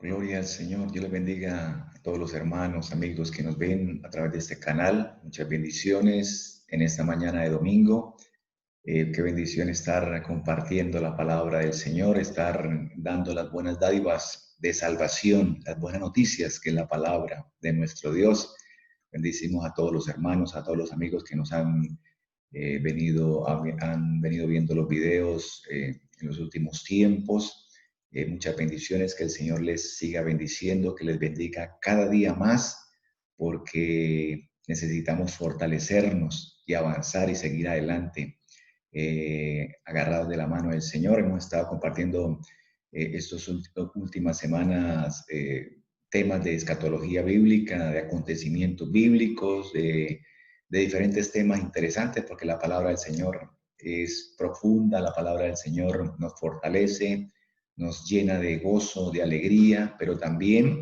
Gloria al Señor. Dios les bendiga a todos los hermanos, amigos que nos ven a través de este canal. Muchas bendiciones en esta mañana de domingo. Qué bendición estar compartiendo la palabra del Señor, estar dando las buenas dádivas de salvación, las buenas noticias que es la palabra de nuestro Dios. Bendicimos a todos los hermanos, a todos los amigos que nos han venido viendo los videos en los últimos tiempos. Muchas bendiciones, que el Señor les siga bendiciendo, que les bendiga cada día más, porque necesitamos fortalecernos y avanzar y seguir adelante, agarrados de la mano del Señor. Hemos estado compartiendo estas últimas semanas temas de escatología bíblica, de acontecimientos bíblicos, de diferentes temas interesantes, porque la palabra del Señor es profunda, la palabra del Señor nos fortalece, nos llena de gozo, de alegría, pero también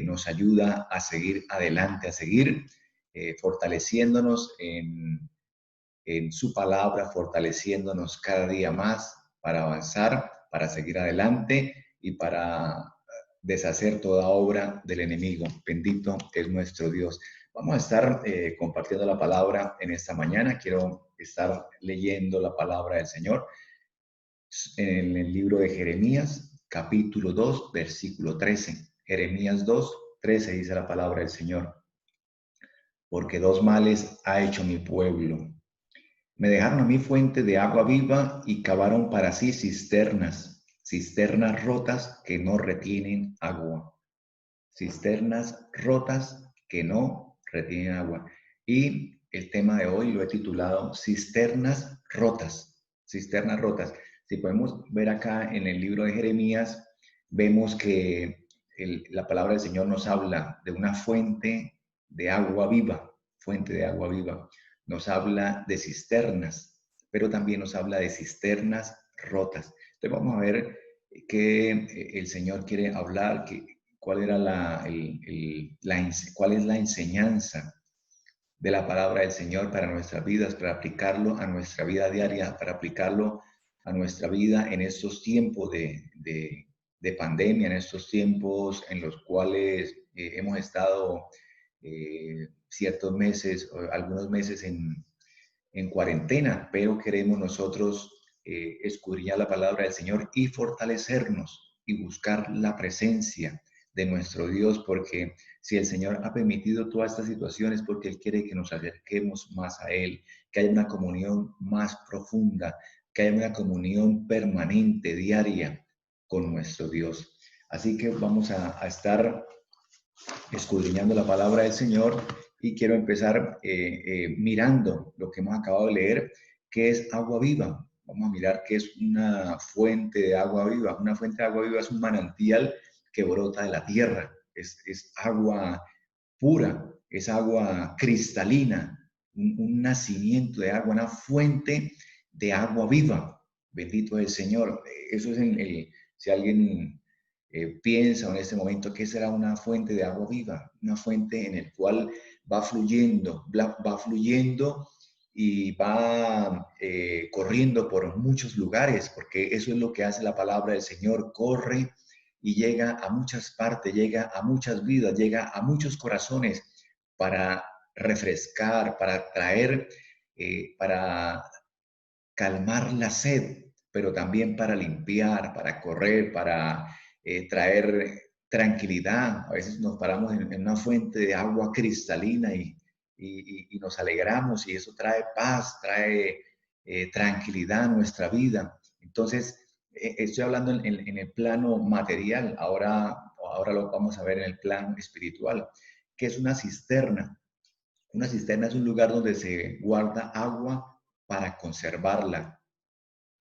nos ayuda a seguir adelante, a seguir fortaleciéndonos en su palabra, fortaleciéndonos cada día más para avanzar, para seguir adelante y para deshacer toda obra del enemigo. Bendito es nuestro Dios. Vamos a estar compartiendo la palabra en esta mañana. Quiero estar leyendo la palabra del Señor en el libro de Jeremías, capítulo 2, versículo 13. Jeremías 2, 13 dice la palabra del Señor. Porque dos males ha hecho mi pueblo. Me dejaron a mí fuente de agua viva y cavaron para sí cisternas, cisternas rotas que no retienen agua. Cisternas rotas que no retienen agua. Y el tema de hoy lo he titulado Cisternas rotas. Cisternas rotas. Si podemos ver acá en el libro de Jeremías, vemos que la palabra del Señor nos habla de una fuente de agua viva, fuente de agua viva. Nos habla de cisternas, pero también nos habla de cisternas rotas. Entonces vamos a ver qué el Señor quiere hablar, cuál era cuál es la enseñanza de la palabra del Señor para nuestras vidas, para aplicarlo a nuestra vida diaria, para aplicarlo a nuestra vida en estos tiempos de pandemia, en estos tiempos en los cuales hemos estado ciertos meses, algunos meses en cuarentena, pero queremos nosotros escudriñar la palabra del Señor y fortalecernos y buscar la presencia de nuestro Dios, porque si el Señor ha permitido todas estas situaciones, porque Él quiere que nos acerquemos más a Él, que haya una comunión más profunda, que haya una comunión permanente, diaria con nuestro Dios. Así que vamos a estar escudriñando la palabra del Señor y quiero empezar mirando lo que hemos acabado de leer, que es agua viva. Vamos a mirar qué es una fuente de agua viva. Una fuente de agua viva es un manantial que brota de la tierra, es agua pura, es agua cristalina, un nacimiento de agua, una fuente de agua viva. Bendito es el Señor. Eso es si alguien piensa en este momento que será una fuente de agua viva, una fuente en el cual va fluyendo y va corriendo por muchos lugares, porque eso es lo que hace la palabra del Señor, corre y llega a muchas partes, llega a muchas vidas, llega a muchos corazones para refrescar, para traer, para calmar la sed, pero también para limpiar, para correr, para traer tranquilidad. A veces nos paramos en una fuente de agua cristalina y nos alegramos y eso trae paz, trae tranquilidad a nuestra vida. Entonces, estoy hablando en el plano material, ahora lo vamos a ver en el plano espiritual, que es una cisterna. Una cisterna es un lugar donde se guarda agua para conservarla.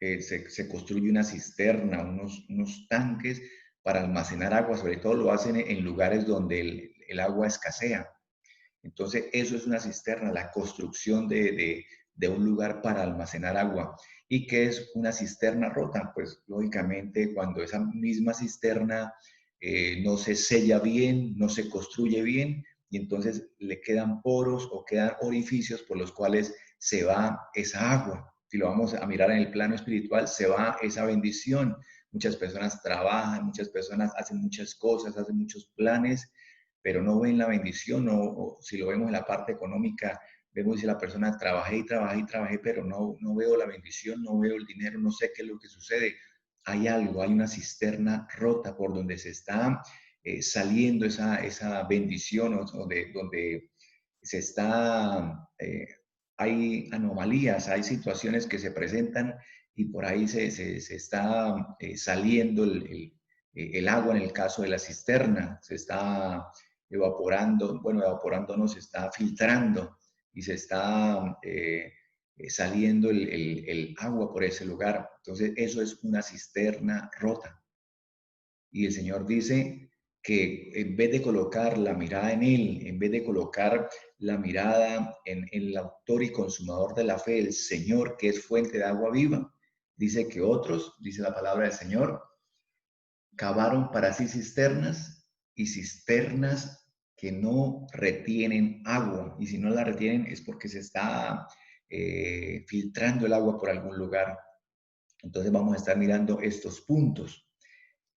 Se construye una cisterna, unos tanques para almacenar agua, sobre todo lo hacen en lugares donde el agua escasea. Entonces, eso es una cisterna, la construcción de un lugar para almacenar agua. ¿Y qué es una cisterna rota? Pues, lógicamente, cuando esa misma cisterna no se sella bien, no se construye bien, y entonces le quedan poros o quedan orificios por los cuales se va esa agua. Si lo vamos a mirar en el plano espiritual, se va esa bendición. muchas personas trabajan, muchas personas hacen muchas cosas, hacen muchos planes, pero no ven la bendición, o si lo vemos en la parte económica, vemos si la persona trabajé y trabajé y trabajé, pero no veo la bendición, no veo el dinero, no sé qué es lo que sucede. Hay algo, hay una cisterna rota por donde se está saliendo esa bendición, o de donde se está, hay anomalías, hay situaciones que se presentan y por ahí se está saliendo el agua en el caso de la cisterna, se está evaporando, bueno, evaporando no, se está filtrando y se está saliendo el agua por ese lugar. Entonces, eso es una cisterna rota. Y el Señor dice que en vez de colocar la mirada en Él, en vez de colocar la mirada en el autor y consumador de la fe, el Señor, que es fuente de agua viva, dice que otros, dice la palabra del Señor, cavaron para sí cisternas, y cisternas que no retienen agua. Y si no la retienen es porque se está filtrando el agua por algún lugar. Entonces vamos a estar mirando estos puntos.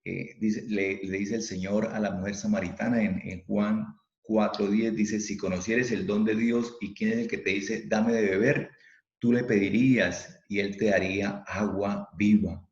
Le dice el Señor a la mujer samaritana en Juan 4:10, dice, si conocieres el don de Dios y quién es el que te dice, dame de beber, tú le pedirías y él te daría agua viva.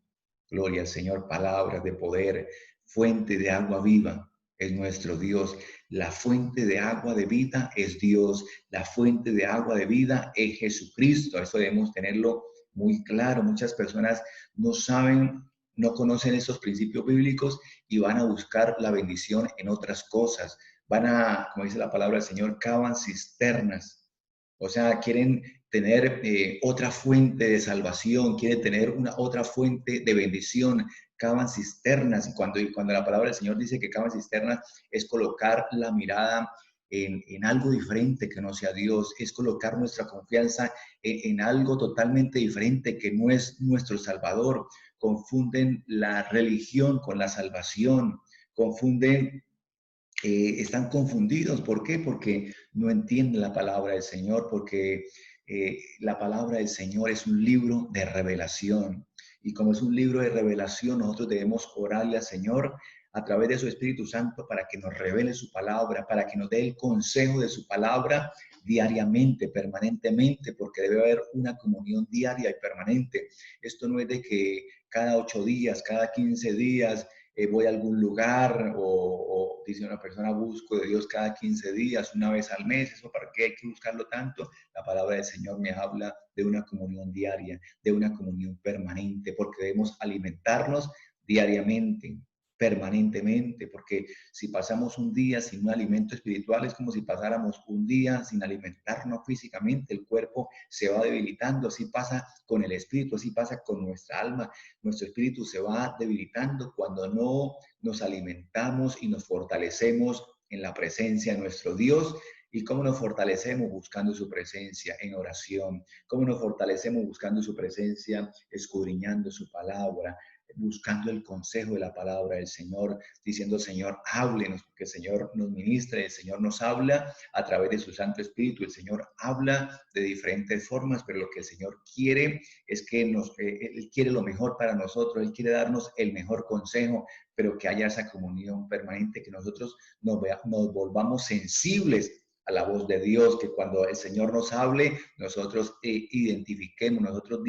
Gloria al Señor, palabras de poder, fuente de agua viva es nuestro Dios. La fuente de agua de vida es Dios. La fuente de agua de vida es Jesucristo. Eso debemos tenerlo muy claro. Muchas personas no saben, no conocen esos principios bíblicos y van a buscar la bendición en otras cosas. Van a, como dice la palabra del Señor, cavan cisternas. O sea, quieren tener otra fuente de salvación, quieren tener una otra fuente de bendición, cavan cisternas. Y cuando la palabra del Señor dice que cavan cisternas, es colocar la mirada en algo diferente que no sea Dios, es colocar nuestra confianza en algo totalmente diferente que no es nuestro Salvador. Confunden la religión con la salvación, confunden están confundidos. ¿Por qué? Porque no entienden la palabra del Señor, porque la palabra del Señor es un libro de revelación. Y como es un libro de revelación, nosotros debemos orarle al Señor a través de su Espíritu Santo para que nos revele su palabra, para que nos dé el consejo de su palabra diariamente, permanentemente, porque debe haber una comunión diaria y permanente. Esto no es de que cada 8 días, cada 15 días, voy a algún lugar, o dice una persona, busco de Dios cada 15 días, una vez al mes. ¿Eso para qué hay que buscarlo tanto? La palabra del Señor me habla de una comunión diaria, de una comunión permanente, porque debemos alimentarnos diariamente, permanentemente, porque si pasamos un día sin un alimento espiritual, es como si pasáramos un día sin alimentarnos físicamente. El cuerpo se va debilitando. Así pasa con el espíritu, así pasa con nuestra alma. Nuestro espíritu se va debilitando cuando no nos alimentamos y nos fortalecemos en la presencia de nuestro Dios. ¿Y cómo nos fortalecemos? Buscando su presencia en oración. ¿Cómo nos fortalecemos? Buscando su presencia, escudriñando su palabra, buscando el consejo de la palabra del Señor, diciendo, Señor, háblenos, porque el Señor nos ministra, el Señor nos habla a través de su Santo Espíritu. El Señor habla de diferentes formas, pero lo que el Señor quiere es que Él quiere lo mejor para nosotros, Él quiere darnos el mejor consejo, pero que haya esa comunión permanente, que nosotros nos volvamos sensibles a la voz de Dios, que cuando el Señor nos hable, nosotros identifiquemos, nosotros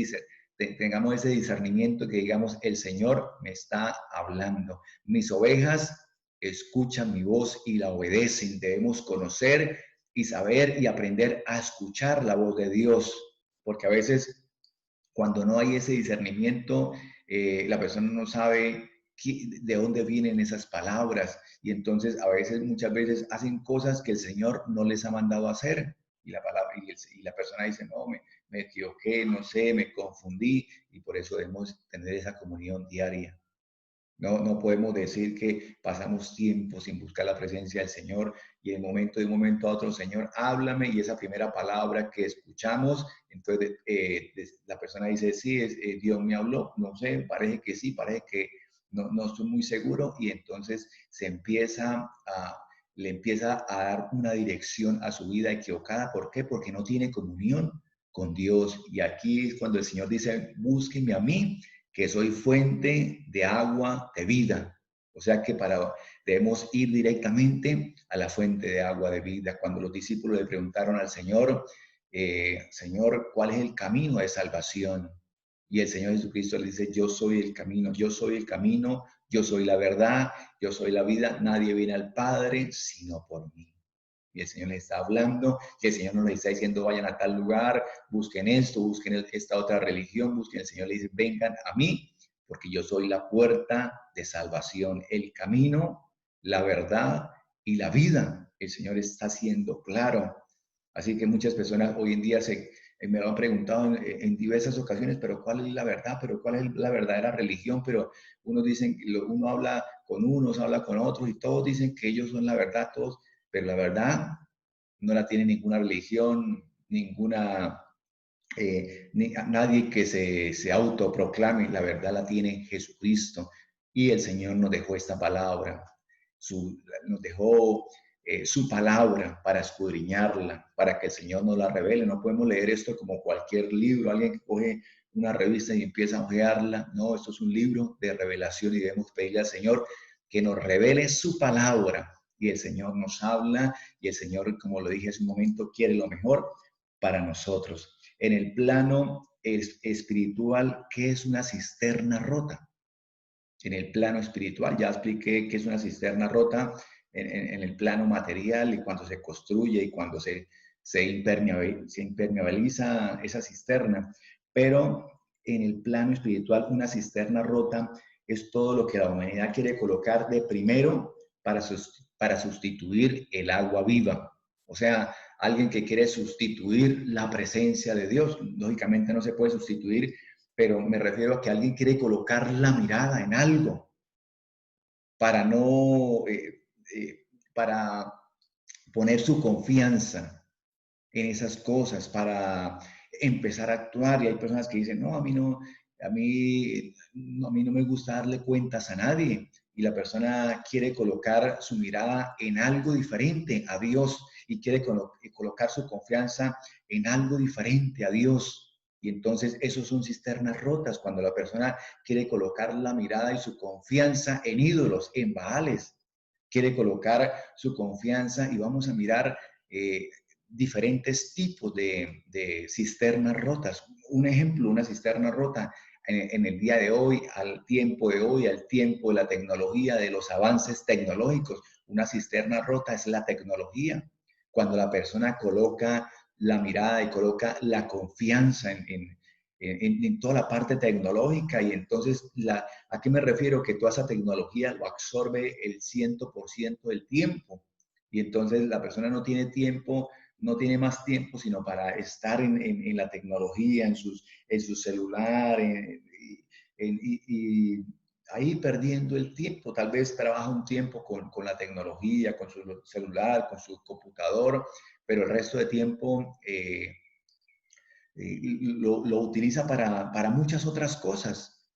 tengamos ese discernimiento, que digamos, el Señor me está hablando. Mis ovejas escuchan mi voz y la obedecen. Debemos conocer y saber y aprender a escuchar la voz de Dios, porque a veces cuando no hay ese discernimiento, la persona no sabe de dónde vienen esas palabras, y entonces a veces, muchas veces hacen cosas que el Señor no les ha mandado a hacer, y la palabra y la persona dice, no, me equivoqué, no sé, me confundí, y por eso debemos tener esa comunión diaria. No podemos decir que pasamos tiempo sin buscar la presencia del Señor y de un momento a otro, Señor, háblame, y esa primera palabra que escuchamos, entonces la persona dice, sí, Dios me habló, no sé, parece que sí, parece que no estoy muy seguro, y entonces le empieza a dar una dirección a su vida equivocada. ¿Por qué? Porque no tiene comunión con Dios. Y aquí es cuando el Señor dice, búsquenme a mí, que soy fuente de agua de vida. O sea que debemos ir directamente a la fuente de agua de vida. Cuando los discípulos le preguntaron al Señor, Señor, ¿cuál es el camino de salvación? Y el Señor Jesucristo le dice, yo soy el camino, yo soy el camino, yo soy la verdad, yo soy la vida. Nadie viene al Padre sino por mí. Y el Señor les está hablando, y el Señor no les está diciendo, vayan a tal lugar, busquen esto, busquen esta otra religión, busquen. El Señor les dice, vengan a mí, porque yo soy la puerta de salvación, el camino, la verdad y la vida. El Señor está siendo claro. Así que muchas personas hoy en día me lo han preguntado en diversas ocasiones, pero ¿cuál es la verdad? ¿Pero cuál es la verdadera religión? Pero unos dicen, uno habla con unos, habla con otros, y todos dicen que ellos son la verdad, todos, pero la verdad no la tiene ninguna religión, nadie que se autoproclame. La verdad la tiene Jesucristo. Y el Señor nos dejó esta palabra, nos dejó su palabra para escudriñarla, para que el Señor nos la revele. No podemos leer esto como cualquier libro, alguien que coge una revista y empieza a ojearla. No, esto es un libro de revelación y debemos pedirle al Señor que nos revele su palabra. Y el Señor nos habla, y el Señor, como lo dije hace un momento, quiere lo mejor para nosotros. En el plano espiritual, ¿qué es una cisterna rota? En el plano espiritual, ya expliqué qué es una cisterna rota en el plano material, y cuando se construye y cuando se impermeabiliza esa cisterna. Pero en el plano espiritual, una cisterna rota es todo lo que la humanidad quiere colocar de primero para sustituir el agua viva. O sea, alguien que quiere sustituir la presencia de Dios. Lógicamente no se puede sustituir, pero me refiero a que alguien quiere colocar la mirada en algo para no, para poner su confianza en esas cosas, para empezar a actuar. Y hay personas que dicen, no, a mí no me gusta darle cuentas a nadie. Y la persona quiere colocar su mirada en algo diferente a Dios, y quiere colocar su confianza en algo diferente a Dios. Y entonces esos son cisternas rotas, cuando la persona quiere colocar la mirada y su confianza en ídolos, en Baales. Quiere colocar su confianza, y vamos a mirar diferentes tipos de cisternas rotas. Un ejemplo, una cisterna rota en el día de hoy, al tiempo de la tecnología, de los avances tecnológicos. Una cisterna rota es la tecnología. Cuando la persona coloca la mirada y coloca la confianza en toda la parte tecnológica, y entonces, ¿a qué me refiero? Que toda esa tecnología lo absorbe el 100% del tiempo. Y entonces la persona no tiene tiempo, no tiene más tiempo sino para estar en la tecnología, en su celular, y ahí perdiendo el tiempo. Tal vez trabaja un tiempo con la tecnología, con su celular, con su computador, pero el resto de tiempo lo utiliza para muchas otras cosas,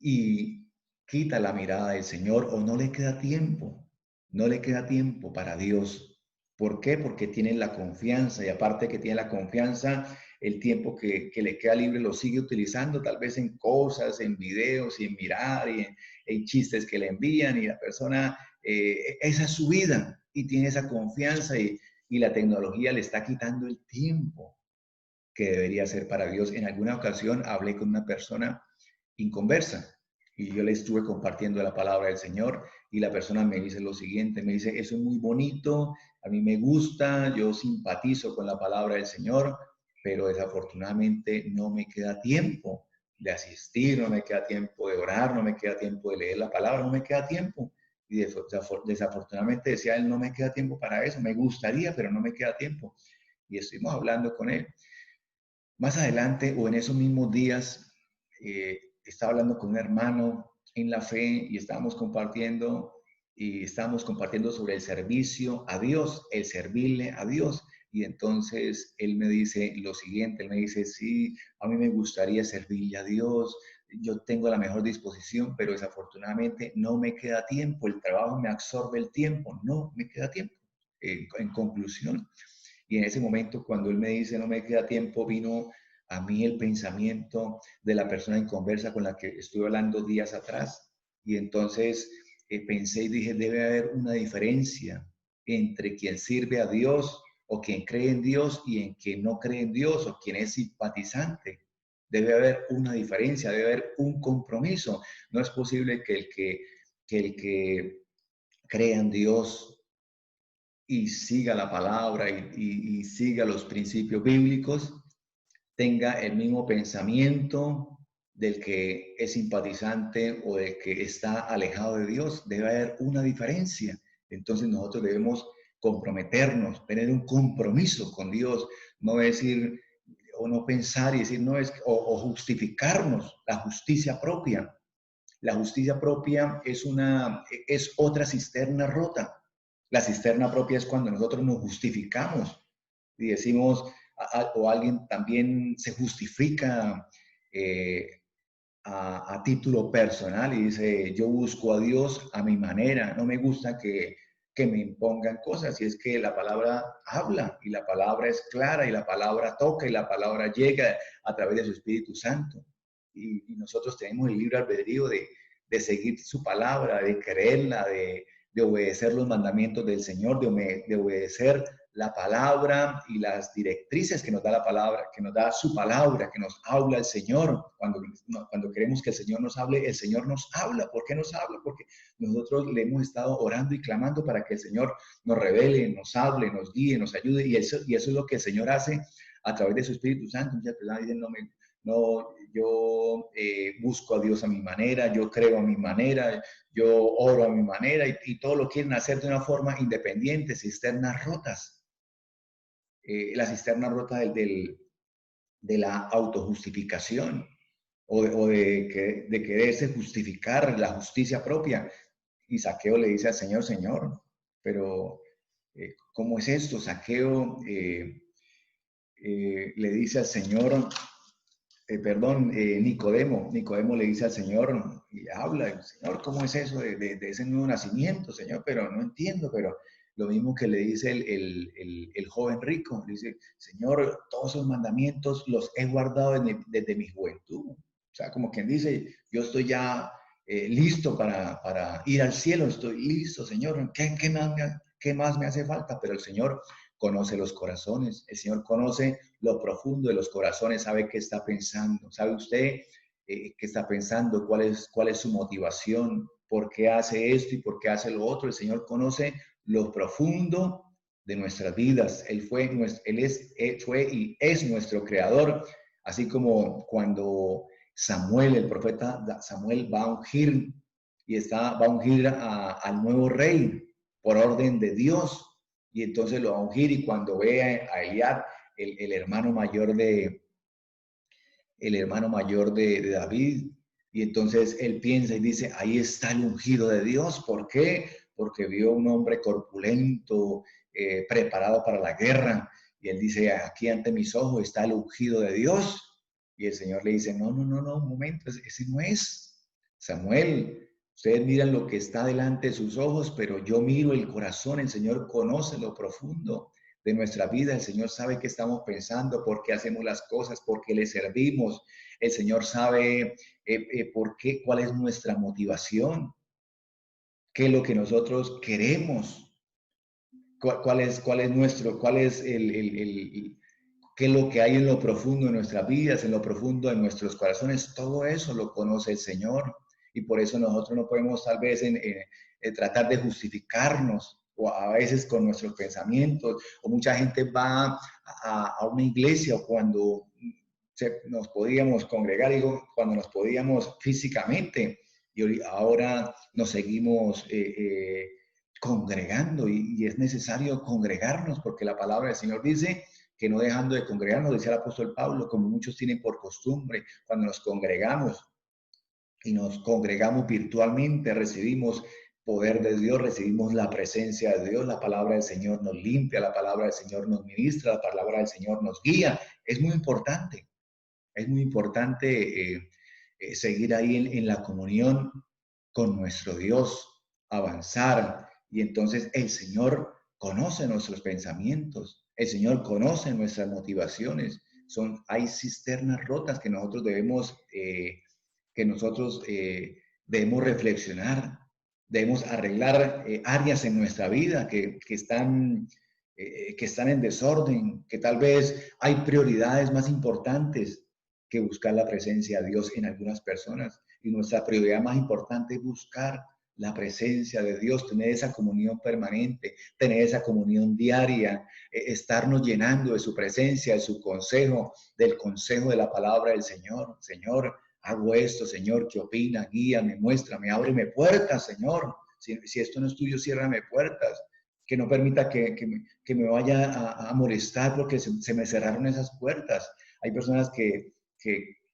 y quita la mirada del Señor, o no le queda tiempo, no le queda tiempo para Dios. ¿Por qué? Porque tiene la confianza, y aparte que tiene la confianza, el tiempo que le queda libre lo sigue utilizando, tal vez en cosas, en videos, y en mirar, y en chistes que le envían, y la persona, esa es su vida, y tiene esa confianza, y la tecnología le está quitando el tiempo que debería ser para Dios. En alguna ocasión hablé con una persona inconversa, y yo le estuve compartiendo la palabra del Señor, y la persona me dice lo siguiente, me dice, eso es muy bonito, a mí me gusta, yo simpatizo con la palabra del Señor, pero desafortunadamente no me queda tiempo de asistir, no me queda tiempo de orar, no me queda tiempo de leer la palabra, no me queda tiempo. Y desafortunadamente, decía él, no me queda tiempo para eso, me gustaría, pero no me queda tiempo. Y estuvimos hablando con él. Más adelante, o en esos mismos días, estaba hablando con un hermano en la fe, y estábamos compartiendo sobre el servicio a Dios, el servirle a Dios. Y entonces él me dice lo siguiente, él me dice, sí, a mí me gustaría servirle a Dios, yo tengo la mejor disposición, pero desafortunadamente no me queda tiempo, el trabajo me absorbe el tiempo, no me queda tiempo. En conclusión, y en ese momento, cuando él me dice no me queda tiempo, vino a mí el pensamiento de la persona inconversa con la que estuve hablando días atrás. Y entonces pensé y dije, debe haber una diferencia entre quien sirve a Dios o quien cree en Dios y en quien no cree en Dios o quien es simpatizante. Debe haber una diferencia, debe haber un compromiso. No es posible que el que crea en Dios y siga la palabra y siga los principios bíblicos, tenga el mismo pensamiento del que es simpatizante o del que está alejado de Dios. Debe haber una diferencia. Entonces nosotros debemos comprometernos, tener un compromiso con Dios, no decir o no pensar y decir, no es, o justificarnos, la justicia propia. La justicia propia es otra cisterna rota. La cisterna propia es cuando nosotros nos justificamos y decimos, o alguien también se justifica eh, a título personal y dice, yo busco a Dios a mi manera, no me gusta que me impongan cosas. Y es que la palabra habla y la palabra es clara y la palabra toca y la palabra llega a través de su Espíritu Santo. Y nosotros tenemos el libre albedrío de seguir su palabra, de creerla, de obedecer los mandamientos del Señor, de obedecer la palabra y las directrices que nos da la palabra, que nos da su palabra, que nos habla el Señor. Cuando queremos que el Señor nos hable, el Señor nos habla. ¿Por qué nos habla? Porque nosotros le hemos estado orando y clamando para que el Señor nos revele, nos hable, nos guíe, nos ayude. Y eso es lo que el Señor hace a través de su Espíritu Santo. Muchas personas dicen, no, yo busco a Dios a mi manera, yo creo a mi manera, yo oro a mi manera y todo lo quieren hacer de una forma independiente, cisternas rotas. La cisterna rota de la autojustificación de quererse justificar la justicia propia. Y Zaqueo le dice al Señor, Señor, pero ¿cómo es esto? Zaqueo le dice al Señor, Nicodemo le dice al Señor y habla, Señor, ¿cómo es eso de ese nuevo nacimiento, Señor? Pero no entiendo, pero lo mismo que le dice el joven rico, le dice, Señor, todos esos mandamientos los he guardado desde mi juventud. O sea, como quien dice, yo estoy ya listo para ir al cielo, estoy listo, Señor, ¿qué más me hace falta? Pero el Señor conoce los corazones, el Señor conoce lo profundo de los corazones, sabe qué está pensando, sabe usted qué está pensando, cuál es su motivación, por qué hace esto y por qué hace lo otro. El Señor conoce lo profundo de nuestras vidas. Fue y es nuestro creador, así como cuando Samuel, el profeta Samuel, va a ungir va a ungir al nuevo rey por orden de Dios. Y entonces lo va a ungir y cuando ve a Eliab, el hermano mayor de David, y entonces él piensa y dice, ahí está el ungido de Dios. ¿Por qué? Porque vio un hombre corpulento, preparado para la guerra, y él dice, aquí ante mis ojos está el ungido de Dios. Y el Señor le dice, no, un momento, ese no es. Samuel, ustedes miran lo que está delante de sus ojos, pero yo miro el corazón. El Señor conoce lo profundo de nuestra vida. El Señor sabe qué estamos pensando, por qué hacemos las cosas, por qué le servimos. El Señor sabe por qué, cuál es nuestra motivación, qué es lo que nosotros queremos, cuál es qué es lo que hay en lo profundo de nuestras vidas, en lo profundo de nuestros corazones. Todo eso lo conoce el Señor. Y por eso nosotros no podemos tal vez tratar de justificarnos o a veces con nuestros pensamientos. O mucha gente va a una iglesia o cuando nos podíamos congregar, digo, cuando nos podíamos físicamente y ahora nos seguimos congregando y es necesario congregarnos porque la palabra del Señor dice que no dejando de congregarnos, decía el apóstol Pablo, como muchos tienen por costumbre, cuando nos congregamos y nos congregamos virtualmente, recibimos poder de Dios, recibimos la presencia de Dios, la palabra del Señor nos limpia, la palabra del Señor nos ministra, la palabra del Señor nos guía. Es muy importante seguir ahí en la comunión con nuestro Dios, avanzar. Y entonces el Señor conoce nuestros pensamientos, el Señor conoce nuestras motivaciones. hay cisternas rotas que nosotros debemos reflexionar, debemos arreglar áreas en nuestra vida que están en desorden, que tal vez hay prioridades más importantes que buscar la presencia de Dios en algunas personas. Y nuestra prioridad más importante es buscar la presencia de Dios, tener esa comunión permanente, tener esa comunión diaria, estarnos llenando de su presencia, de su consejo, del consejo de la palabra del Señor. Señor, hago esto, Señor, ¿qué opina? Guíame, muéstrame, ábreme puertas, Señor. Si esto no es tuyo, ciérrame puertas. Que no permita que me vaya a molestar porque se me cerraron esas puertas. Hay personas que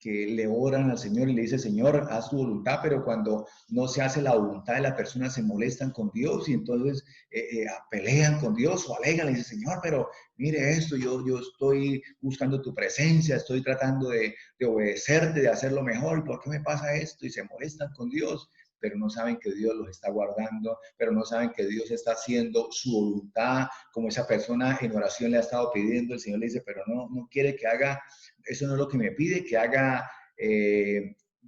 le oran al Señor y le dicen, Señor, haz tu voluntad, pero cuando no se hace la voluntad de la persona se molestan con Dios y entonces pelean con Dios o alegan, le dicen, Señor, pero mire esto, yo estoy buscando tu presencia, estoy tratando de obedecerte, de hacerlo mejor, ¿por qué me pasa esto? Y se molestan con Dios, pero no saben que Dios los está guardando, pero no saben que Dios está haciendo su voluntad, como esa persona en oración le ha estado pidiendo, el Señor le dice, pero no quiere que haga, eso no es lo que me pide, que haga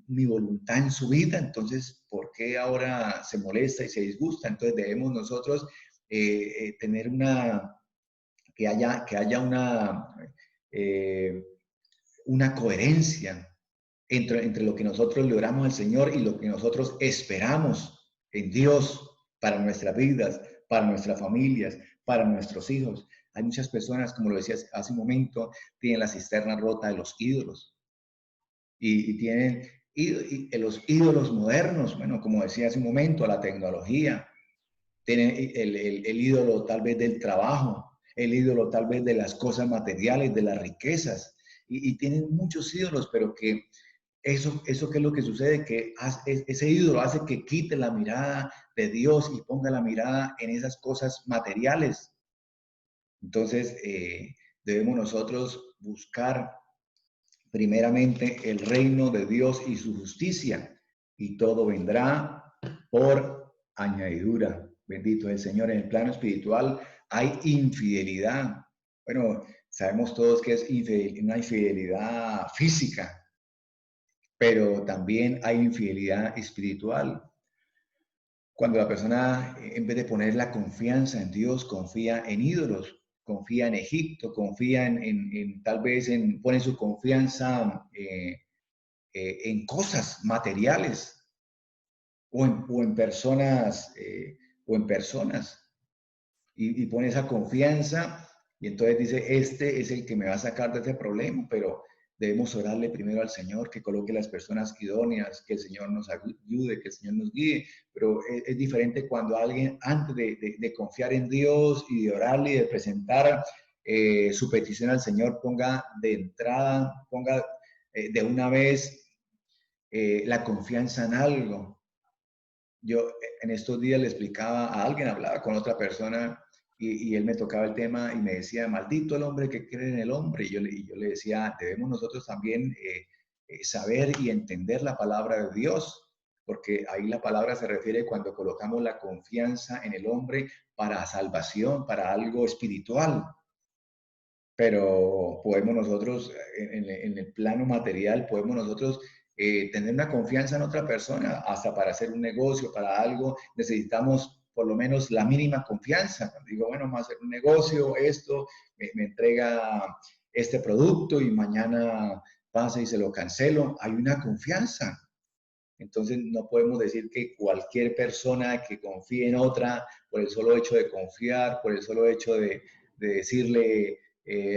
mi voluntad en su vida, entonces, ¿por qué ahora se molesta y se disgusta? Entonces debemos nosotros tener que haya una coherencia entre lo que nosotros le oramos al Señor y lo que nosotros esperamos en Dios para nuestras vidas, para nuestras familias, para nuestros hijos. Hay muchas personas, como lo decías hace un momento, tienen la cisterna rota de los ídolos y tienen los ídolos modernos, bueno, como decía hace un momento, la tecnología, tienen el ídolo tal vez del trabajo, el ídolo tal vez de las cosas materiales, de las riquezas, y tienen muchos ídolos, pero que eso qué es lo que sucede, que ese ídolo hace que quite la mirada de Dios y ponga la mirada en esas cosas materiales. Entonces, debemos nosotros buscar primeramente el reino de Dios y su justicia, y todo vendrá por añadidura. Bendito es el Señor. En el plano espiritual hay infidelidad. Bueno, sabemos todos que es una infidelidad física, pero también hay infidelidad espiritual. Cuando la persona, en vez de poner la confianza en Dios, confía en ídolos, confía en Egipto, confía tal vez pone su confianza en cosas materiales o en personas, y pone esa confianza y entonces dice, este es el que me va a sacar de este problema, pero debemos orarle primero al Señor que coloque las personas idóneas, que el Señor nos ayude, que el Señor nos guíe, pero es diferente cuando alguien antes de confiar en Dios y de orarle y de presentar su petición al Señor, ponga de entrada, ponga de una vez la confianza en algo. Yo en estos días le explicaba a alguien, hablaba con otra persona y él me tocaba el tema y me decía, maldito el hombre que cree en el hombre. Y yo le decía, debemos nosotros también saber y entender la palabra de Dios, porque ahí la palabra se refiere cuando colocamos la confianza en el hombre para salvación, para algo espiritual. Pero podemos nosotros, en el plano material, podemos nosotros tener una confianza en otra persona, hasta para hacer un negocio, para algo, necesitamos por lo menos la mínima confianza. Cuando digo, bueno, vamos a hacer un negocio, esto, me entrega este producto y mañana pasa y se lo cancelo, hay una confianza. Entonces no podemos decir que cualquier persona que confíe en otra, por el solo hecho de confiar, por el solo hecho de decirle,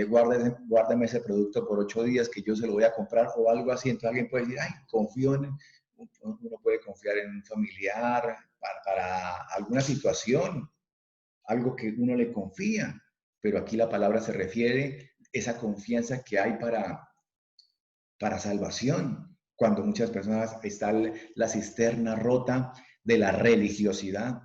guárdame ese producto por 8 días que yo se lo voy a comprar o algo así. Entonces alguien puede decir, ay, uno puede confiar en un familiar para alguna situación, algo que uno le confía, pero aquí la palabra se refiere a esa confianza que hay para salvación, cuando muchas personas está la cisterna rota de la religiosidad,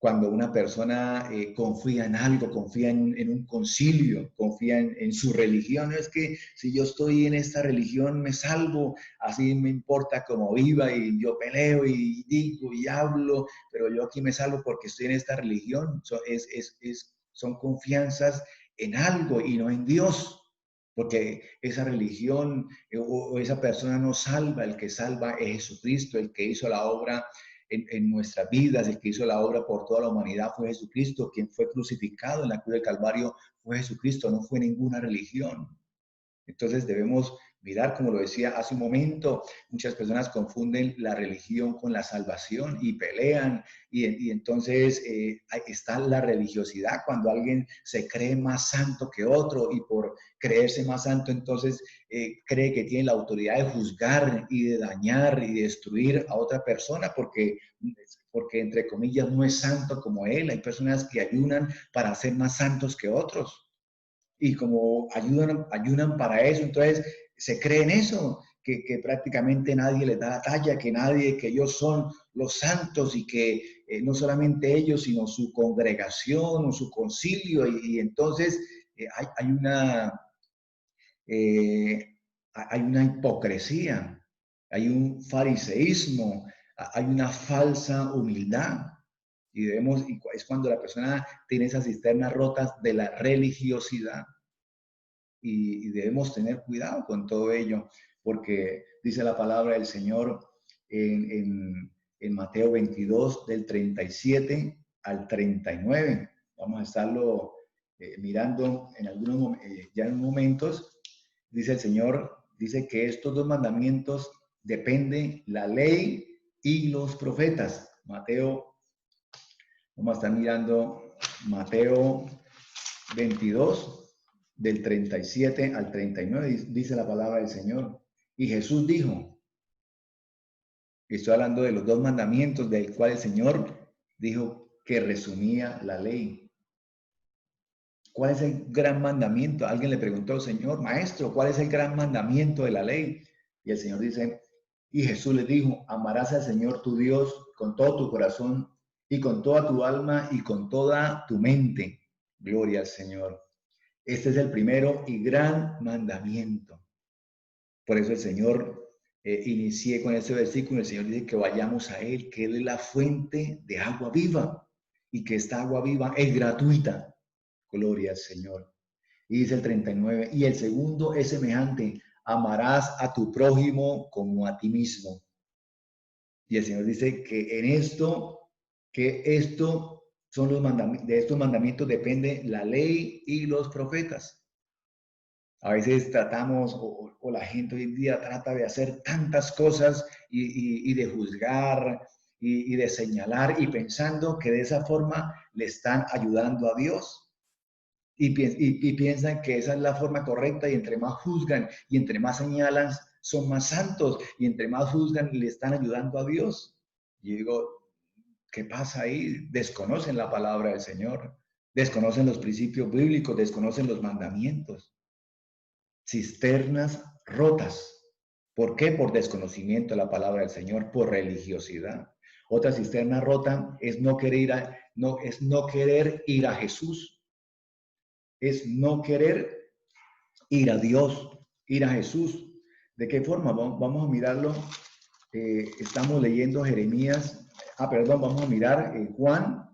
cuando una persona confía en algo, confía en un concilio, confía en su religión. Es que si yo estoy en esta religión me salvo, así me importa cómo viva y yo peleo y digo y hablo, pero yo aquí me salvo porque estoy en esta religión. Son confianzas en algo y no en Dios, porque esa religión o esa persona no salva. El que salva es Jesucristo, el que hizo la obra en nuestras vidas, el que hizo la obra por toda la humanidad fue Jesucristo. Quien fue crucificado en la cruz del Calvario fue Jesucristo, no fue ninguna religión. Entonces debemos mirar, como lo decía hace un momento, muchas personas confunden la religión con la salvación y pelean, y entonces está la religiosidad cuando alguien se cree más santo que otro y por creerse más santo entonces cree que tiene la autoridad de juzgar y de dañar y de destruir a otra persona porque entre comillas no es santo como él. Hay personas que ayunan para ser más santos que otros. Y como ayunan para eso, entonces se creen eso, que prácticamente nadie les da la talla, que ellos son los santos y que no solamente ellos, sino su congregación o su concilio, y entonces hay una hipocresía, hay un fariseísmo, hay una falsa humildad. Y es cuando la persona tiene esas cisternas rotas de la religiosidad. Y debemos tener cuidado con todo ello, porque dice la palabra del Señor en Mateo 22, del 37 al 39. Vamos a estarlo mirando ya en momentos. Dice el Señor, dice que estos dos mandamientos dependen la ley y los profetas. Vamos a estar mirando Mateo 22, del 37 al 39, dice la palabra del Señor. Y Jesús dijo, estoy hablando de los dos mandamientos del cual el Señor dijo que resumía la ley. ¿Cuál es el gran mandamiento? Alguien le preguntó, Señor, maestro, ¿cuál es el gran mandamiento de la ley? Y el Señor dice, y Jesús le dijo, amarás al Señor tu Dios con todo tu corazón y con toda tu alma y con toda tu mente. Gloria al Señor. Este es el primero y gran mandamiento. Por eso el Señor inicié con este versículo. El Señor dice que vayamos a Él, que Él es la fuente de agua viva y que esta agua viva es gratuita. Gloria al Señor. Y dice el 39, y el segundo es semejante, amarás a tu prójimo como a ti mismo. Y el Señor dice que esto son los mandamientos, de estos mandamientos depende la ley y los profetas. A veces tratamos, o la gente hoy en día trata de hacer tantas cosas y de juzgar y de señalar y pensando que de esa forma le están ayudando a Dios. Y piensan que esa es la forma correcta y entre más juzgan y entre más señalan son más santos y entre más juzgan le están ayudando a Dios. Y digo, ¿qué pasa ahí? Desconocen la palabra del Señor, desconocen los principios bíblicos, desconocen los mandamientos. Cisternas rotas. ¿Por qué? Por desconocimiento de la palabra del Señor, por religiosidad. Otra cisterna rota es no querer ir a Jesús. Es no querer ir a Dios, ir a Jesús. ¿De qué forma? Vamos a mirarlo. Estamos leyendo Jeremías. Vamos a mirar Juan,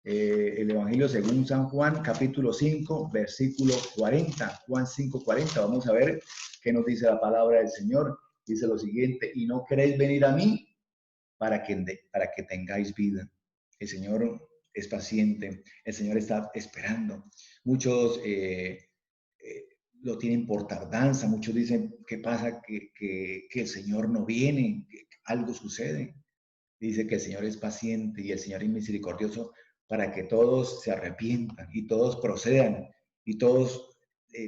el Evangelio según San Juan, capítulo 5, versículo 40. Juan 5, 40. Vamos a ver qué nos dice la palabra del Señor. Dice lo siguiente, y no queréis venir a mí para que tengáis vida. El Señor es paciente, el Señor está esperando. Muchos lo tienen por tardanza, muchos dicen, ¿qué pasa? Que el Señor no viene, que algo sucede. Dice que el Señor es paciente y el Señor es misericordioso para que todos se arrepientan y todos procedan y todos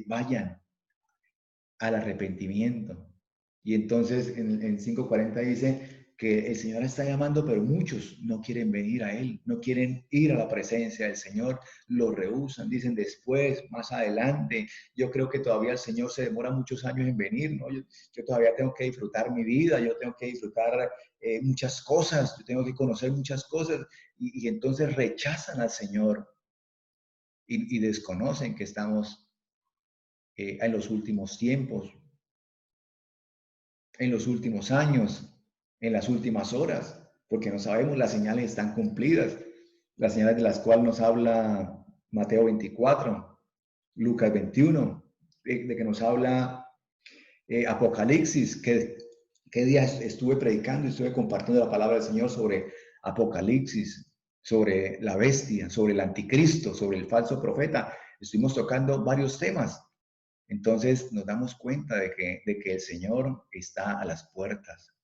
vayan al arrepentimiento. Y entonces en 5:40 dice que el Señor está llamando, pero muchos no quieren venir a Él, no quieren ir a la presencia del Señor, lo rehúsan, dicen después, más adelante. Yo creo que todavía el Señor se demora muchos años en venir, ¿no? Yo todavía tengo que disfrutar mi vida, yo tengo que disfrutar muchas cosas, yo tengo que conocer muchas cosas, y entonces rechazan al Señor y desconocen que estamos en los últimos tiempos, en los últimos años, en las últimas horas, porque no sabemos, las señales están cumplidas, las señales de las cuales nos habla Mateo 24, Lucas 21, de que nos habla Apocalipsis, que día estuve predicando y estuve compartiendo la palabra del Señor sobre Apocalipsis, sobre la bestia, sobre el anticristo, sobre el falso profeta. Estuvimos tocando varios temas. Entonces nos damos cuenta de que el Señor está a las puertas,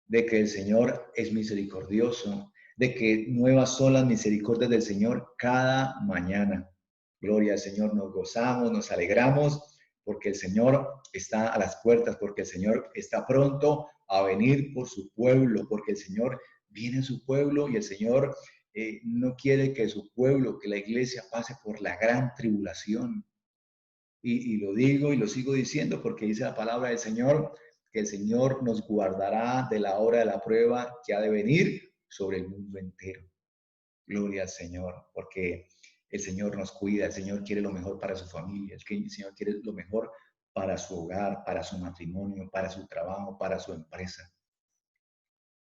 de que el Señor es misericordioso, de que nuevas son las misericordias del Señor cada mañana. Gloria al Señor, nos gozamos, nos alegramos, porque el Señor está a las puertas, porque el Señor está pronto a venir por su pueblo, porque el Señor viene en su pueblo y el Señor no quiere que su pueblo, que la iglesia pase por la gran tribulación. Y lo digo y lo sigo diciendo porque dice la palabra del Señor, que el Señor nos guardará de la hora de la prueba que ha de venir sobre el mundo entero. Gloria al Señor, porque el Señor nos cuida, el Señor quiere lo mejor para su familia, el Señor quiere lo mejor para su hogar, para su matrimonio, para su trabajo, para su empresa.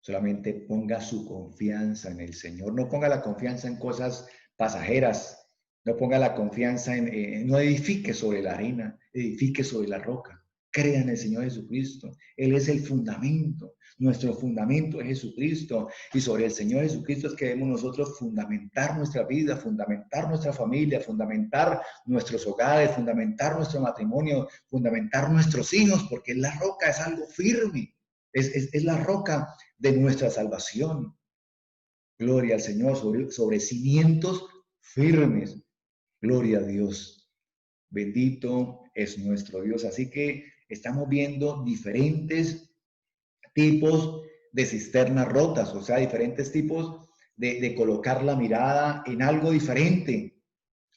Solamente ponga su confianza en el Señor, no ponga la confianza en cosas pasajeras, no ponga la confianza no edifique sobre la arena, edifique sobre la roca. Crea en el Señor Jesucristo. Él es el fundamento. Nuestro fundamento es Jesucristo. Y sobre el Señor Jesucristo es que debemos nosotros fundamentar nuestra vida, fundamentar nuestra familia, fundamentar nuestros hogares, fundamentar nuestro matrimonio, fundamentar nuestros hijos, porque la roca es algo firme. Es la roca de nuestra salvación. Gloria al Señor sobre cimientos firmes. Gloria a Dios. Bendito es nuestro Dios. Así que estamos viendo diferentes tipos de cisternas rotas, o sea, diferentes tipos de colocar la mirada en algo diferente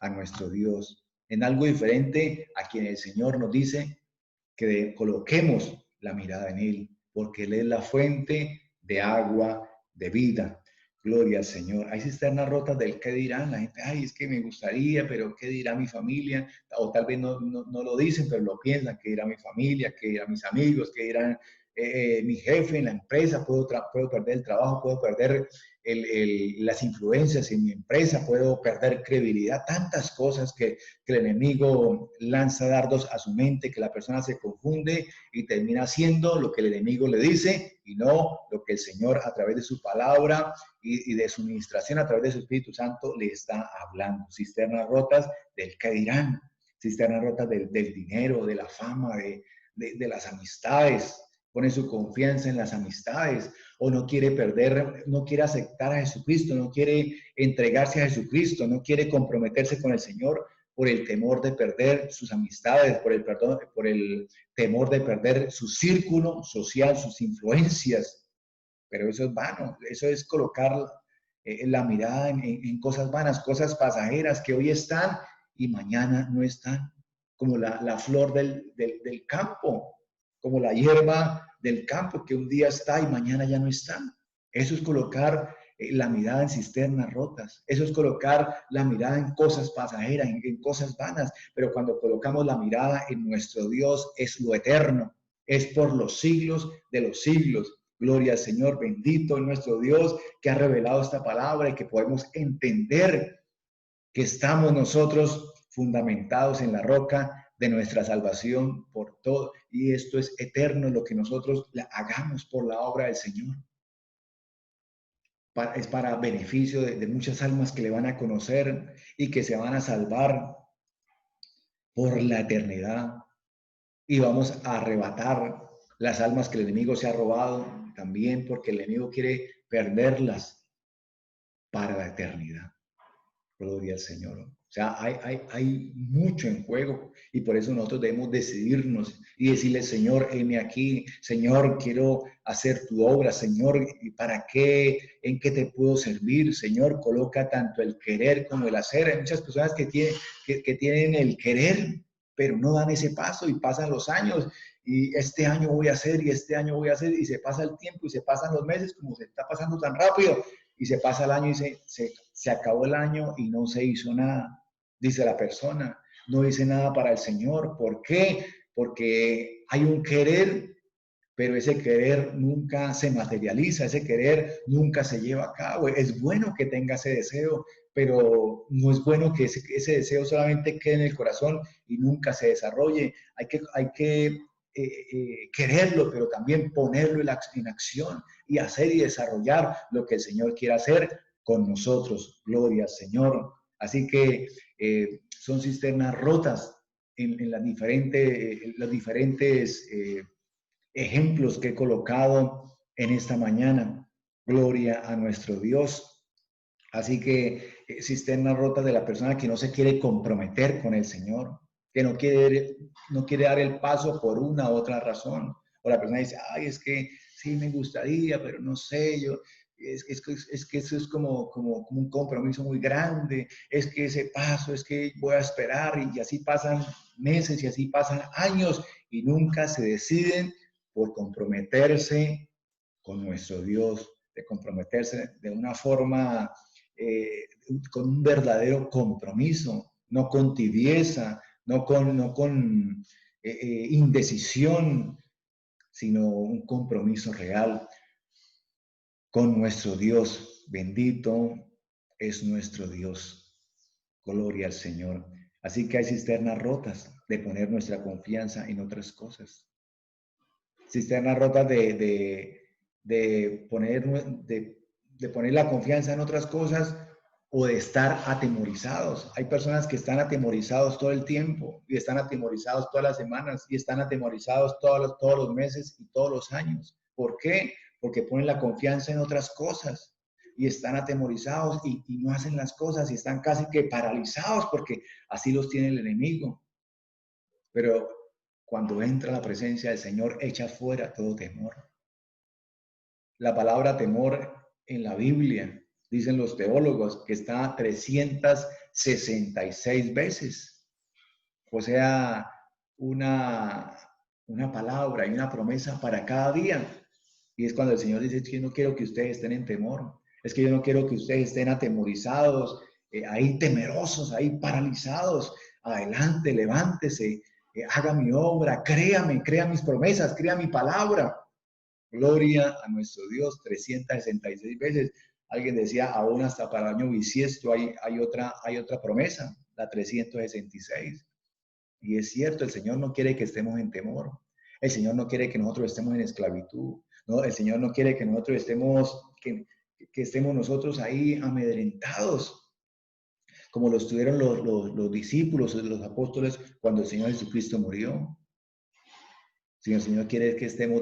a nuestro Dios, en algo diferente a quien el Señor nos dice que coloquemos la mirada en Él, porque Él es la fuente de agua de vida. Gloria al Señor. Hay cisternas rotas del qué dirán. La gente, ay, es que me gustaría, pero ¿qué dirá mi familia? O tal vez no lo dicen, pero lo piensan. ¿Qué dirá mi familia? ¿Qué dirán mis amigos? ¿Qué dirán mi jefe en la empresa? ¿Puedo perder el trabajo? ¿Puedo perder las influencias en mi empresa? ¿Puedo perder credibilidad? Tantas cosas que el enemigo lanza dardos a su mente, que la persona se confunde y termina haciendo lo que el enemigo le dice y no lo que el Señor a través de su palabra y de su administración a través de su Espíritu Santo le está hablando. Cisternas rotas del qué dirán, cisternas rotas del dinero, de la fama, de las amistades. Pone su confianza en las amistades o no quiere perder, no quiere aceptar a Jesucristo, no quiere entregarse a Jesucristo, no quiere comprometerse con el Señor por el temor de perder sus amistades, por el temor de perder su círculo social, sus influencias. Pero eso es vano, eso es colocar la mirada en cosas vanas, cosas pasajeras que hoy están y mañana no están, como la flor del campo, como la hierba del campo que un día está y mañana ya no está. Eso es colocar la mirada en cisternas rotas, eso es colocar la mirada en cosas pasajeras, en cosas vanas, pero cuando colocamos la mirada en nuestro Dios es lo eterno, es por los siglos de los siglos. Gloria al Señor, bendito es nuestro Dios que ha revelado esta palabra y que podemos entender que estamos nosotros fundamentados en la roca de nuestra salvación por todo. Y esto es eterno, lo que nosotros hagamos por la obra del Señor. Es para beneficio de muchas almas que le van a conocer y que se van a salvar por la eternidad. Y vamos a arrebatar las almas que el enemigo se ha robado también, porque el enemigo quiere perderlas para la eternidad. Gloria al Señor. O sea, hay mucho en juego y por eso nosotros debemos decidirnos y decirle, Señor, heme aquí, Señor, quiero hacer tu obra, Señor, ¿y para qué? ¿En qué te puedo servir? Señor, coloca tanto el querer como el hacer. Hay muchas personas que tienen el querer, pero no dan ese paso y pasan los años y este año voy a hacer y este año voy a hacer y se pasa el tiempo y se pasan los meses como se está pasando tan rápido y se pasa el año y se acabó el año y no se hizo nada, dice la persona, no hice nada para el Señor. ¿Por qué? Porque hay un querer pero ese querer nunca se materializa, ese querer nunca se lleva a cabo. Es bueno que tenga ese deseo, pero no es bueno que ese deseo solamente quede en el corazón y nunca se desarrolle. Hay que quererlo, pero también ponerlo en acción y hacer y desarrollar lo que el Señor quiere hacer con nosotros. Gloria al Señor. Así que son cisternas rotas en los diferentes ejemplos que he colocado en esta mañana. Gloria a nuestro Dios. Así que cisternas rotas de la persona que no se quiere comprometer con el Señor, que no quiere dar el paso por una u otra razón. O la persona dice, ay, es que sí me gustaría, pero no sé, es que eso es como un compromiso muy grande, es que ese paso, es que voy a esperar y así pasan meses y así pasan años y nunca se deciden por comprometerse con nuestro Dios, de comprometerse de una forma, con un verdadero compromiso, no con tibieza, no con indecisión, sino un compromiso real con nuestro Dios. Bendito es nuestro Dios. Gloria al Señor. Así que hay cisternas rotas de poner nuestra confianza en otras cosas. Cisternas rotas de poner la confianza en otras cosas o de estar atemorizados. Hay personas que están atemorizados todo el tiempo y están atemorizados todas las semanas y están atemorizados todos los meses y todos los años. ¿Por qué? Porque ponen la confianza en otras cosas y están atemorizados y no hacen las cosas y están casi que paralizados porque así los tiene el enemigo. Pero cuando entra la presencia del Señor, echa fuera todo temor. La palabra temor en la Biblia, dicen los teólogos, que está 366 veces. O sea, una palabra y una promesa para cada día. Y es cuando el Señor dice, es que yo no quiero que ustedes estén en temor. Es que yo no quiero que ustedes estén atemorizados, ahí temerosos, ahí paralizados. Adelante, levántese, haga mi obra, créame, crea mis promesas, crea mi palabra. Gloria a nuestro Dios, 366 veces. Alguien decía, aún hasta para el año bisiesto hay otra promesa, la 366. Y es cierto, el Señor no quiere que estemos en temor. El Señor no quiere que nosotros estemos en esclavitud. No, el Señor no quiere que nosotros que estemos nosotros ahí amedrentados, como lo estuvieron los discípulos, los apóstoles, cuando el Señor Jesucristo murió. Si el Señor quiere que estemos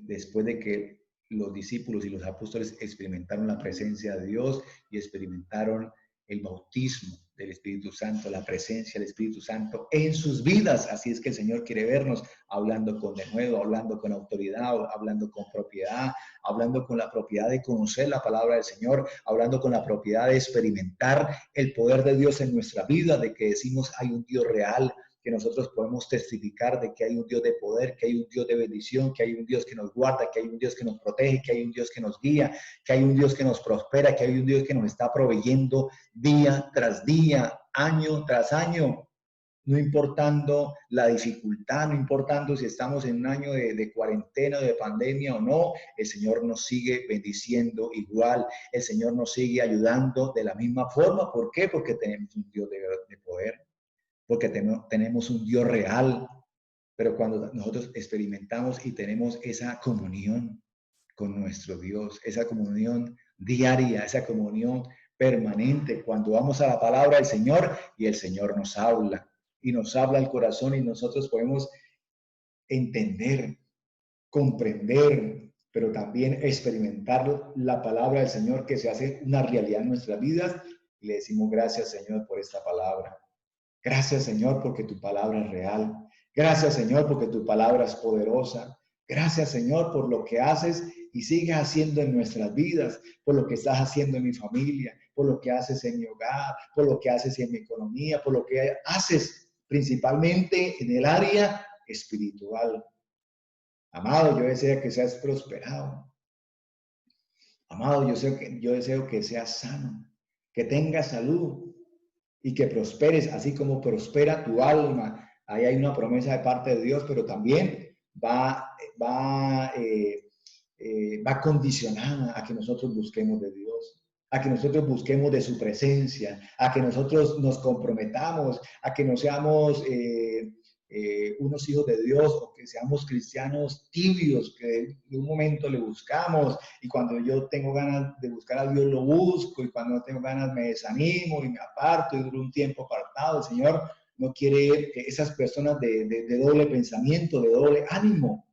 después de que los discípulos y los apóstoles experimentaron la presencia de Dios y experimentaron el bautismo del Espíritu Santo, la presencia del Espíritu Santo en sus vidas. Así es que el Señor quiere vernos hablando con denuedo, hablando con autoridad, hablando con propiedad, hablando con la propiedad de conocer la palabra del Señor, hablando con la propiedad de experimentar el poder de Dios en nuestra vida, de que decimos hay un Dios real, que nosotros podemos testificar de que hay un Dios de poder, que hay un Dios de bendición, que hay un Dios que nos guarda, que hay un Dios que nos protege, que hay un Dios que nos guía, que hay un Dios que nos prospera, que hay un Dios que nos está proveyendo día tras día, año tras año, no importando la dificultad, no importando si estamos en un año de cuarentena, de pandemia o no, el Señor nos sigue bendiciendo igual, el Señor nos sigue ayudando de la misma forma. ¿Por qué? Porque tenemos un Dios de poder, porque tenemos un Dios real, pero cuando nosotros experimentamos y tenemos esa comunión con nuestro Dios, esa comunión diaria, esa comunión permanente, cuando vamos a la palabra del Señor y el Señor nos habla y nos habla al corazón y nosotros podemos entender, comprender, pero también experimentar la palabra del Señor que se hace una realidad en nuestras vidas, y le decimos gracias, Señor, por esta palabra. Gracias, Señor, porque tu palabra es real. Gracias, Señor, porque tu palabra es poderosa. Gracias, Señor, por lo que haces y sigues haciendo en nuestras vidas, por lo que estás haciendo en mi familia, por lo que haces en mi hogar, por lo que haces en mi economía, por lo que haces principalmente en el área espiritual. Amado, yo deseo que seas prosperado. Amado, yo deseo que seas sano, que tengas salud y que prosperes, así como prospera tu alma. Ahí hay una promesa de parte de Dios, pero también va, va, va condicionada a que nosotros busquemos de Dios, a que nosotros busquemos de su presencia, a que nosotros nos comprometamos, a que no seamos unos hijos de Dios o que seamos cristianos tibios, que de un momento le buscamos y cuando yo tengo ganas de buscar a Dios lo busco y cuando no tengo ganas me desanimo y me aparto y duro un tiempo apartado. El Señor no quiere que esas personas de doble pensamiento, de doble ánimo,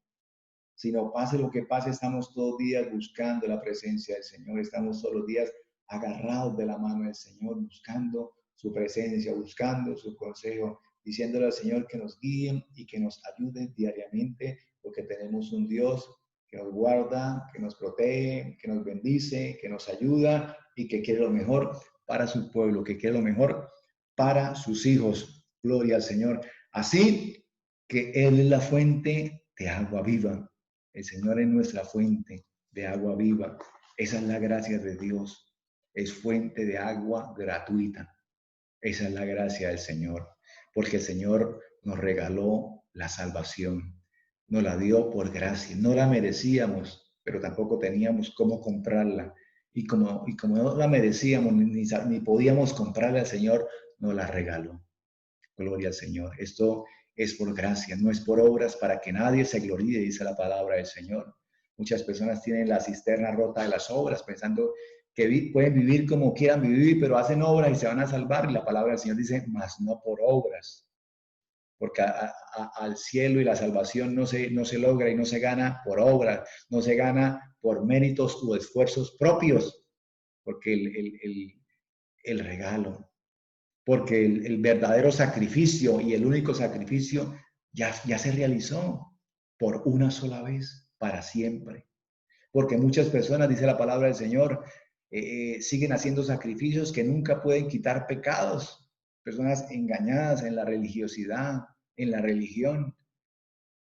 sino pase lo que pase, estamos todos los días buscando la presencia del Señor, estamos todos los días agarrados de la mano del Señor, buscando su presencia, buscando su consejo, diciéndole al Señor que nos guíe y que nos ayude diariamente, porque tenemos un Dios que nos guarda, que nos protege, que nos bendice, que nos ayuda y que quiere lo mejor para su pueblo, que quiere lo mejor para sus hijos. Gloria al Señor. Así que Él es la fuente de agua viva. El Señor es nuestra fuente de agua viva. Esa es la gracia de Dios. Es fuente de agua gratuita. Esa es la gracia del Señor. Porque el Señor nos regaló la salvación. Nos la dio por gracia. No la merecíamos, pero tampoco teníamos cómo comprarla. Y como no la merecíamos ni podíamos comprarla, el Señor nos la regaló. Gloria al Señor. Esto es por gracia, no es por obras para que nadie se gloríe, dice la palabra del Señor. Muchas personas tienen la cisterna rota de las obras, pensando que pueden vivir como quieran vivir, pero hacen obras y se van a salvar. Y la palabra del Señor dice, mas no por obras, porque al cielo y la salvación no se logra y no se gana por obras, no se gana por méritos o esfuerzos propios, porque el regalo, porque el verdadero sacrificio y el único sacrificio ya se realizó por una sola vez, para siempre. Porque muchas personas, dice la palabra del Señor, siguen haciendo sacrificios que nunca pueden quitar pecados. Personas engañadas en la religiosidad, en la religión,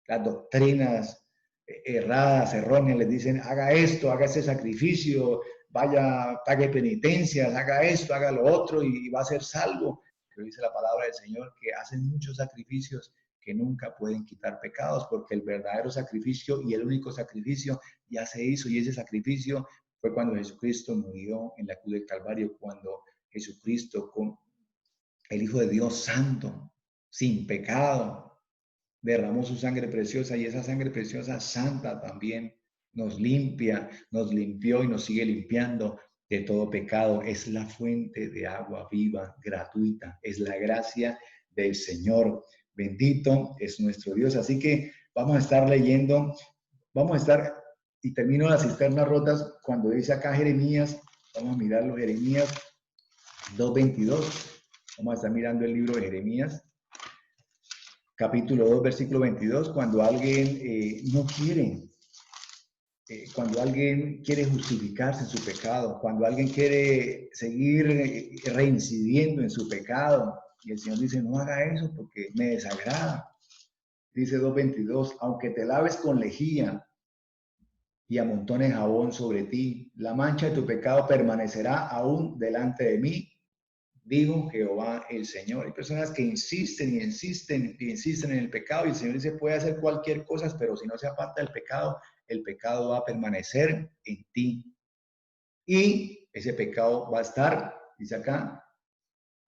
las doctrinas erradas, erróneas, les dicen, haga esto, haga ese sacrificio, vaya, pague penitencias, haga esto, haga lo otro y va a ser salvo. Pero dice la palabra del Señor que hacen muchos sacrificios que nunca pueden quitar pecados, porque el verdadero sacrificio y el único sacrificio ya se hizo, y ese sacrificio fue cuando Jesucristo murió en la cruz del Calvario, cuando Jesucristo, con el Hijo de Dios Santo, sin pecado, derramó su sangre preciosa, y esa sangre preciosa santa también nos limpia, nos limpió y nos sigue limpiando de todo pecado. Es la fuente de agua viva, gratuita, es la gracia del Señor. Bendito es nuestro Dios. Así que vamos a estar leyendo, vamos a estar, y termino las cisternas rotas cuando dice acá Jeremías, vamos a mirarlo, Jeremías 2:22. Vamos a estar mirando el libro de Jeremías, capítulo 2, versículo 22, cuando alguien no quiere, cuando alguien quiere justificarse en su pecado, cuando alguien quiere seguir reincidiendo en su pecado, y el Señor dice, no haga eso porque me desagrada. Dice 2:22, aunque te laves con lejía y amontones jabón sobre ti, la mancha de tu pecado permanecerá aún delante de mí, dijo Jehová el Señor. Hay personas que insisten y insisten y insisten en el pecado, y el Señor dice, puede hacer cualquier cosa, pero si no se aparta del pecado, el pecado va a permanecer en ti. Y ese pecado va a estar, dice acá,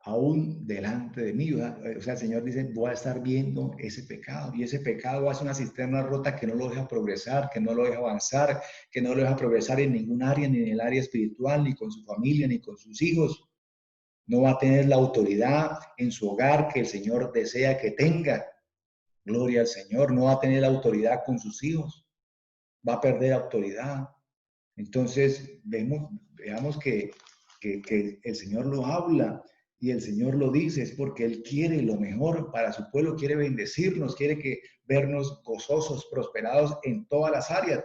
aún delante de mí. O sea, el Señor dice, voy a estar viendo ese pecado. Y ese pecado hace una cisterna rota que no lo deja progresar, que no lo deja avanzar, que no lo deja progresar en ningún área, ni en el área espiritual, ni con su familia, ni con sus hijos. No va a tener la autoridad en su hogar que el Señor desea que tenga. Gloria al Señor. No va a tener la autoridad con sus hijos. Va a perder autoridad. Entonces, veamos que el Señor lo habla y el Señor lo dice, es porque Él quiere lo mejor para su pueblo, quiere bendecirnos, quiere vernos gozosos, prosperados en todas las áreas.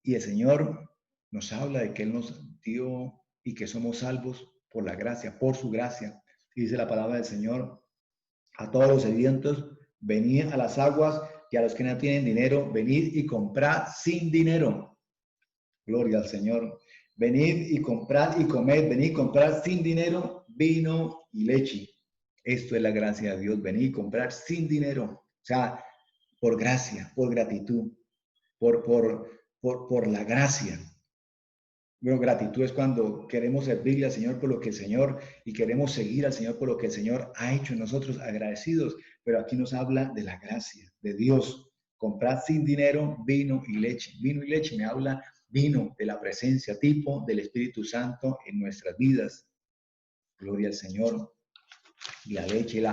Y el Señor nos habla de que Él nos dio y que somos salvos por la gracia, por su gracia. Y dice la palabra del Señor, a todos los sedientos, venid a las aguas, y a los que no tienen dinero, venid y comprad sin dinero. Gloria al Señor. Venid y comprad y comed, venid y comprad sin dinero vino y leche. Esto es la gracia de Dios, venid y comprar sin dinero. O sea, por gracia, por gratitud, por la gracia. Bueno, gratitud es cuando queremos servirle al Señor por lo que el Señor y queremos seguir al Señor por lo que el Señor ha hecho en nosotros, agradecidos. Pero aquí nos habla de la gracia, de Dios. Comprar sin dinero vino y leche. Vino y leche me habla vino de la presencia, tipo del Espíritu Santo en nuestras vidas. Gloria al Señor. Y la leche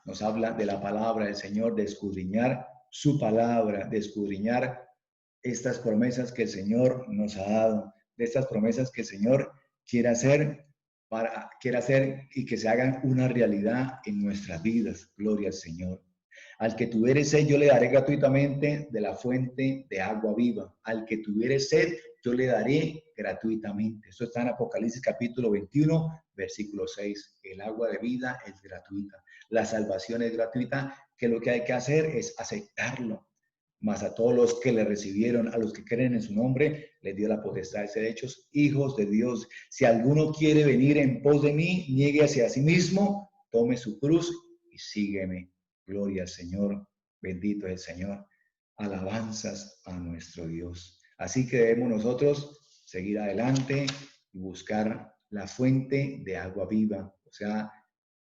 nos habla de la palabra del Señor, de escudriñar su palabra, de escudriñar estas promesas que el Señor nos ha dado, de estas promesas que el Señor quiere hacer y que se hagan una realidad en nuestras vidas. Gloria al Señor. Al que tuviere sed, yo le daré gratuitamente de la fuente de agua viva. Al que tuviere sed, yo le daré gratuitamente. Esto está en Apocalipsis capítulo 21, versículo 6. El agua de vida es gratuita. La salvación es gratuita, que lo que hay que hacer es aceptarlo. Mas a todos los que le recibieron, a los que creen en su nombre, les dio la potestad de ser hechos hijos de Dios. Si alguno quiere venir en pos de mí, niegue a sí mismo, tome su cruz y sígueme. Gloria al Señor, bendito es el Señor. Alabanzas a nuestro Dios. Así que debemos nosotros seguir adelante y buscar la fuente de agua viva, o sea,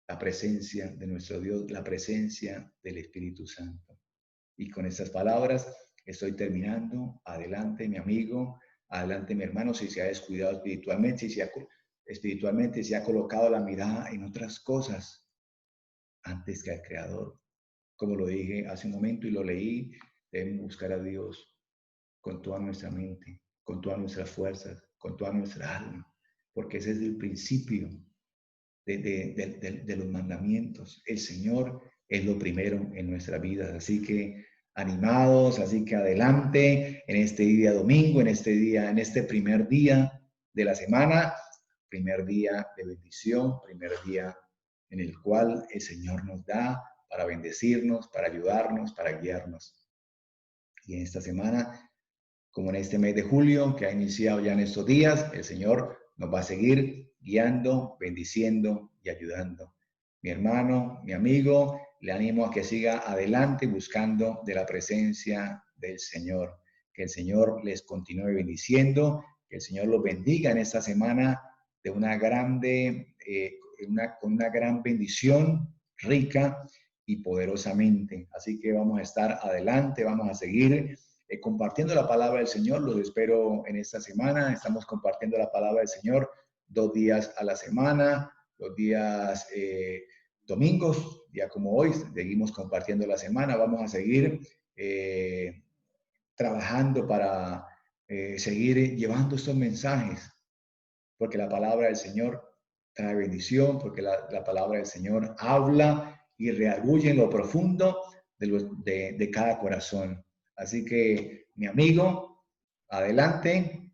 la presencia de nuestro Dios, la presencia del Espíritu Santo. Y con estas palabras estoy terminando. Adelante, mi amigo, adelante, mi hermano, si se ha descuidado espiritualmente, si se ha colocado la mirada en otras cosas antes que al Creador. Como lo dije hace un momento y lo leí, debemos buscar a Dios con toda nuestra mente, con todas nuestras fuerzas, con toda nuestra alma, porque ese es el principio de los mandamientos. El Señor es lo primero en nuestras vidas, así que animados, así que adelante en este día domingo, en este primer día de la semana, primer día de bendición, primer día en el cual el Señor nos da para bendecirnos, para ayudarnos, para guiarnos. Y en esta semana, como en este mes de julio, que ha iniciado ya en estos días, el Señor nos va a seguir guiando, bendiciendo y ayudando. Mi hermano, mi amigo, le animo a que siga adelante buscando de la presencia del Señor. Que el Señor les continúe bendiciendo, que el Señor los bendiga en esta semana de con una gran bendición rica y poderosamente. Así que vamos a estar adelante, vamos a seguir compartiendo la palabra del Señor. Los espero en esta semana. Estamos compartiendo la palabra del Señor 2 días a la semana, los días domingos, día como hoy, seguimos compartiendo la semana. Vamos a seguir trabajando para seguir llevando estos mensajes, porque la palabra del Señor trae bendición, porque la palabra del Señor habla y reargulle en lo profundo de cada corazón. Así que, mi amigo, adelante.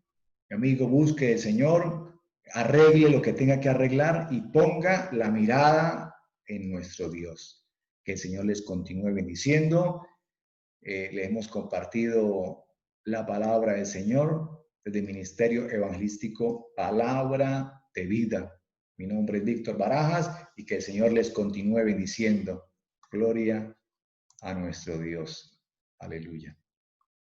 Mi amigo, busque al Señor, arregle lo que tenga que arreglar y ponga la mirada en nuestro Dios. Que el Señor les continúe bendiciendo. Le hemos compartido la palabra del Señor desde el Ministerio Evangelístico Palabra de Vida. Mi nombre es Víctor Barajas y que el Señor les continúe bendiciendo. Gloria a nuestro Dios. Aleluya.